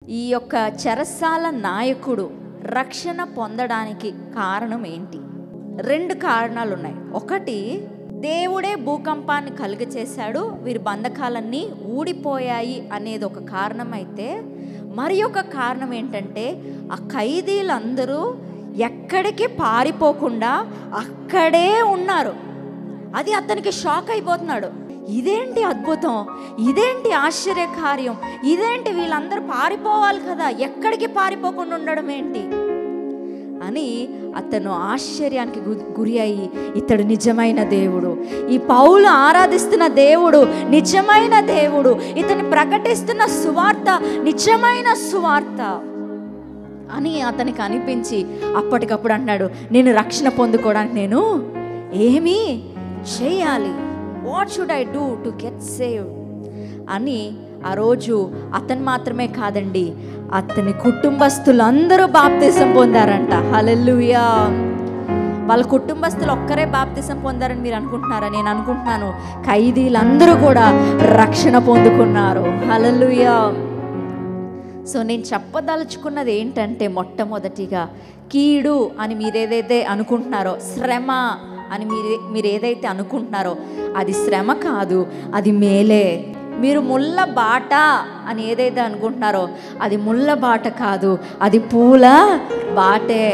ఈ యొక్క చెరసాల నాయకుడు రక్షణ పొందడానికి కారణం ఏంటి? రెండు కారణాలు ఉన్నాయి. ఒకటి, దేవుడే భూకంపాన్ని కలుగచేశాడు, వీరి బంధకాలన్నీ ఊడిపోయాయి అనేది ఒక కారణం అయితే, మరి ఒక కారణం ఏంటంటే ఆ ఖైదీలందరూ ఎక్కడికి పారిపోకుండా అక్కడే ఉన్నారు. అది అతనికి షాక్ అయిపోతున్నాడు. ఇదేంటి అద్భుతం, ఇదేంటి ఆశ్చర్యకార్యం, ఇదేంటి వీళ్ళందరూ పారిపోవాలి కదా, ఎక్కడికి పారిపోకుండా ఉండడం ఏంటి అని అతను ఆశ్చర్యానికి గురి అయ్యి, ఇతడు నిజమైన దేవుడు, ఈ పౌలు ఆరాధిస్తున్న దేవుడు నిజమైన దేవుడు, ఇతని ప్రకటిస్తున్న సువార్త నిజమైన సువార్త అని అతనికి అనిపించి అప్పటికప్పుడు అన్నాడు, నేను రక్షణ పొందుకోవడానికి నేను ఏమి చేయాలి, what should I do to get saved అని ఆ రోజు అతను మాత్రమే కాదండి, అతని కుటుంబస్తులందరూ బాప్తిసం పొందారంట. హల్లెలూయా. వాళ్ళ కుటుంబస్తులు ఒక్కరే బాప్తిసం పొందారని మీరు అనుకుంటున్నారా? నేను అనుకుంటున్నాను ఖైదీలందరూ కూడా రక్షణ పొందుకున్నారు. హల్లెలూయా. సో నేను చెప్పదలుచుకున్నది ఏంటంటే, మొట్టమొదటిగా కీడు అని మీరేదైతే అనుకుంటున్నారో, శ్రమ అని మీరు ఏదైతే అనుకుంటున్నారో అది శ్రమ కాదు, అది మేలే. మీరు ముళ్ళ బాట అని ఏదైతే అనుకుంటున్నారో అది ముళ్ళ బాట కాదు, అది పూల బాటే.